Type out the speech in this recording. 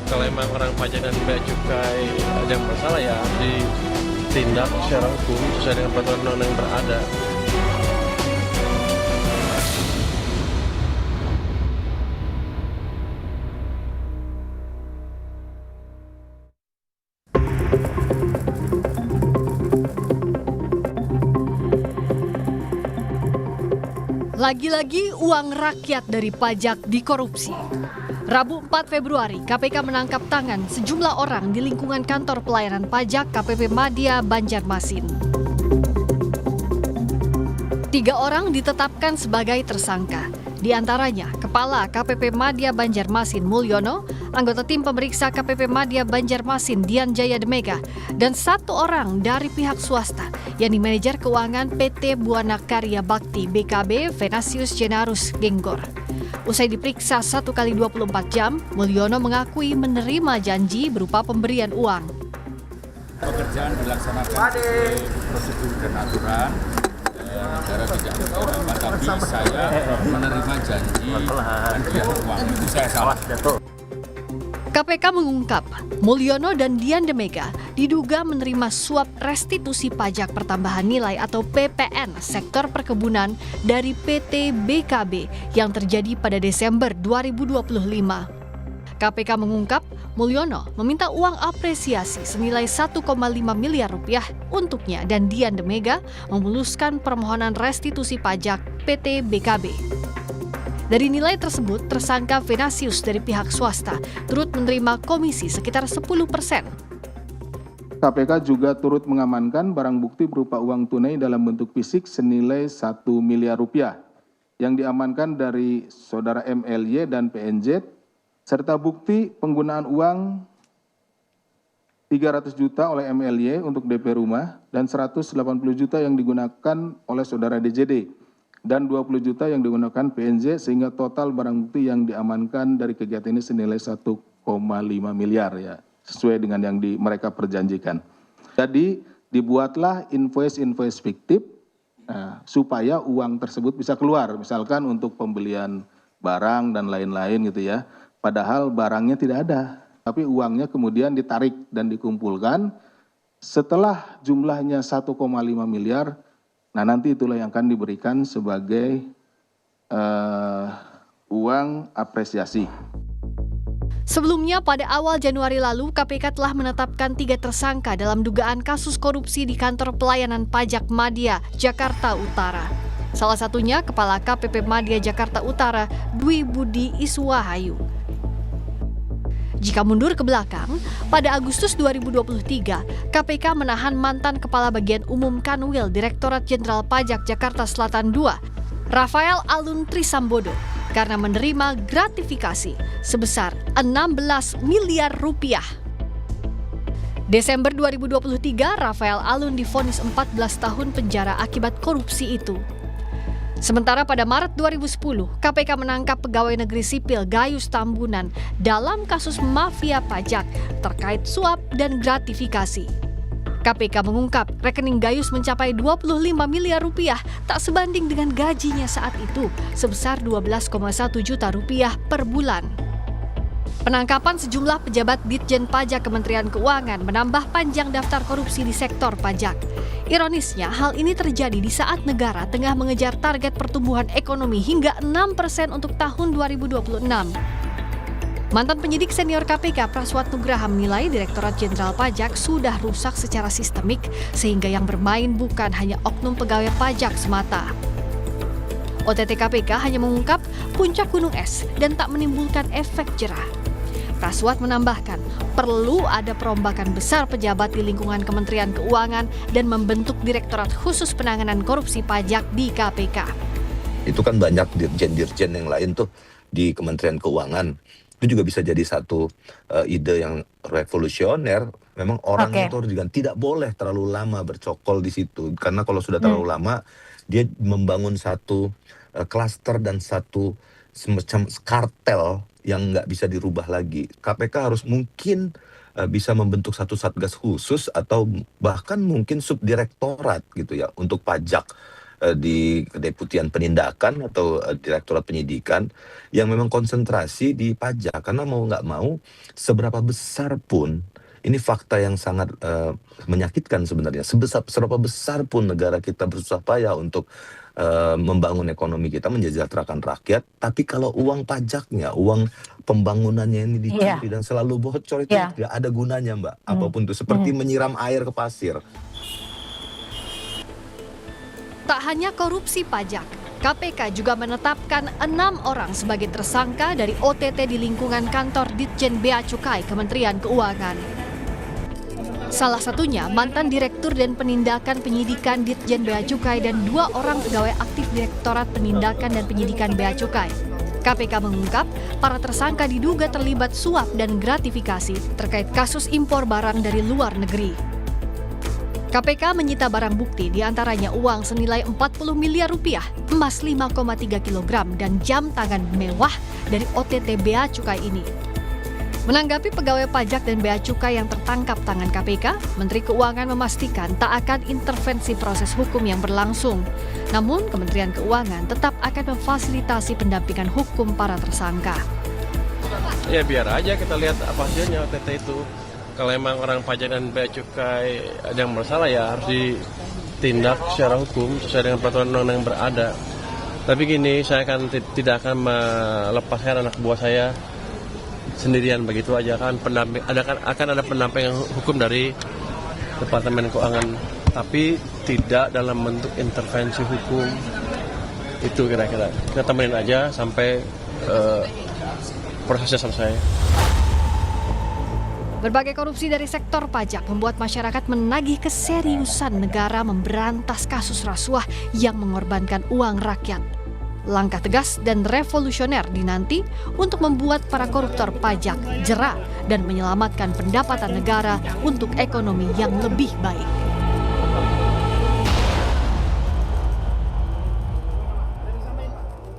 Kalau emang orang pajak dan bea cukai ada yang bersalah ya ditindak secara hukum sesuai dengan peraturan undang-undang yang berada. Lagi-lagi uang rakyat dari pajak dikorupsi. Rabu 4 Februari, KPK menangkap tangan sejumlah orang di lingkungan kantor pelayanan pajak KPP Madya Banjarmasin. 3 orang ditetapkan sebagai tersangka. Di antaranya, Kepala KPP Madya Banjarmasin Mulyono, anggota tim pemeriksa KPP Madya Banjarmasin Dian Jaya Demega, dan 1 orang dari pihak swasta, yakni manajer keuangan PT Buana Karya Bakti BKB Venasius Jenarus Genggor. Usai diperiksa 1 kali 24 jam, Mulyono mengakui menerima janji berupa pemberian uang. Pekerjaan dilaksanakan sesuai prosedur dan aturan. Negara tidak apa, tapi saya menerima janji dan dia uang. Itu saya salah. KPK mengungkap, Mulyono dan Dian Demega diduga menerima suap restitusi pajak pertambahan nilai atau PPN sektor perkebunan dari PT BKB yang terjadi pada Desember 2025. KPK mengungkap, Mulyono meminta uang apresiasi senilai 1,5 miliar rupiah untuknya dan Dian Demega memuluskan permohonan restitusi pajak PT BKB. Dari nilai tersebut, tersangka Venasius dari pihak swasta turut menerima komisi sekitar 10%. KPK juga turut mengamankan barang bukti berupa uang tunai dalam bentuk fisik senilai 1 miliar rupiah yang diamankan dari saudara MLY dan PNZ, serta bukti penggunaan uang 300 juta oleh MLY untuk DP rumah dan 180 juta yang digunakan oleh saudara DJD dan 20 juta yang digunakan PNZ sehingga total barang bukti yang diamankan dari kegiatan ini senilai 1,5 miliar ya, sesuai dengan yang mereka perjanjikan. Jadi dibuatlah invoice fiktif supaya uang tersebut bisa keluar, misalkan untuk pembelian barang dan lain-lain gitu ya. Padahal barangnya tidak ada, tapi uangnya kemudian ditarik dan dikumpulkan. Setelah jumlahnya 1,5 miliar, nah nanti itulah yang akan diberikan sebagai uang apresiasi. Sebelumnya pada awal Januari lalu, KPK telah menetapkan 3 tersangka dalam dugaan kasus korupsi di kantor pelayanan pajak Madya, Jakarta Utara. Salah satunya Kepala KPP Madya Jakarta Utara, Dwi Budi Iswahayu. Jika mundur ke belakang, pada Agustus 2023, KPK menahan mantan Kepala Bagian Umum Kanwil Direktorat Jenderal Pajak Jakarta Selatan II, Rafael Alun Trisambodo, karena menerima gratifikasi sebesar 16 miliar rupiah. Desember 2023, Rafael Alun divonis 14 tahun penjara akibat korupsi itu. Sementara pada Maret 2010, KPK menangkap pegawai negeri sipil Gayus Tambunan dalam kasus mafia pajak terkait suap dan gratifikasi. KPK mengungkap rekening Gayus mencapai 25 miliar rupiah tak sebanding dengan gajinya saat itu sebesar 12,1 juta rupiah per bulan. Penangkapan sejumlah pejabat Ditjen Pajak Kementerian Keuangan menambah panjang daftar korupsi di sektor pajak. Ironisnya, hal ini terjadi di saat negara tengah mengejar target pertumbuhan ekonomi hingga 6% untuk tahun 2026. Mantan penyidik senior KPK Praswat Nugraha menilai Direktorat Jenderal Pajak sudah rusak secara sistemik sehingga yang bermain bukan hanya oknum pegawai pajak semata. OTT KPK hanya mengungkap puncak gunung es dan tak menimbulkan efek jerah. Praswat menambahkan, perlu ada perombakan besar pejabat di lingkungan Kementerian Keuangan dan membentuk Direktorat Khusus Penanganan Korupsi Pajak di KPK. Itu kan banyak dirjen-dirjen yang lain tuh di Kementerian Keuangan. Itu juga bisa jadi satu ide yang revolusioner. Memang orang itu juga tidak boleh terlalu lama bercokol di situ. Karena kalau sudah terlalu lama, dia membangun satu klaster dan satu semacam kartel yang nggak bisa dirubah lagi. KPK harus mungkin bisa membentuk satu satgas khusus atau bahkan mungkin subdirektorat gitu ya untuk pajak di Kedeputian Penindakan atau Direktorat Penyidikan yang memang konsentrasi di pajak. Karena mau nggak mau, seberapa besar pun, ini fakta yang sangat menyakitkan sebenarnya. Seberapa besar pun negara kita bersusah payah untuk membangun ekonomi kita, mensejahterakan rakyat, tapi kalau uang pajaknya, uang pembangunannya ini dicuri dan selalu bocor, itu tidak ada gunanya, Mbak. Apapun itu, seperti menyiram air ke pasir. Tak hanya korupsi pajak, KPK juga menetapkan 6 orang sebagai tersangka dari OTT di lingkungan kantor Ditjen Bea Cukai Kementerian Keuangan. Salah satunya mantan Direktur dan Penindakan Penyidikan Ditjen Bea Cukai dan 2 orang pegawai aktif Direktorat Penindakan dan Penyidikan Bea Cukai. KPK mengungkap para tersangka diduga terlibat suap dan gratifikasi terkait kasus impor barang dari luar negeri. KPK menyita barang bukti diantaranya uang senilai 40 miliar rupiah, emas 5,3 kg, dan jam tangan mewah dari OTT Bea Cukai ini. Menanggapi pegawai pajak dan bea cukai yang tertangkap tangan KPK, Menteri Keuangan memastikan tak akan intervensi proses hukum yang berlangsung. Namun, Kementerian Keuangan tetap akan memfasilitasi pendampingan hukum para tersangka. Ya biar aja kita lihat apa hasilnya OTT itu. Kalau emang orang pajak dan bea cukai ada yang bersalah, ya harus ditindak secara hukum sesuai dengan peraturan undang-undang yang berada. Tapi gini, saya tidak akan melepaskan anak buah saya sendirian begitu aja, kan akan ada pendampingan hukum dari Departemen Keuangan, tapi tidak dalam bentuk intervensi hukum. Itu kira-kira kita temenin aja sampai prosesnya selesai. Berbagai korupsi dari sektor pajak membuat masyarakat menagih keseriusan negara memberantas kasus rasuah yang mengorbankan uang rakyat. Langkah tegas dan revolusioner dinanti untuk membuat para koruptor pajak jera dan menyelamatkan pendapatan negara untuk ekonomi yang lebih baik.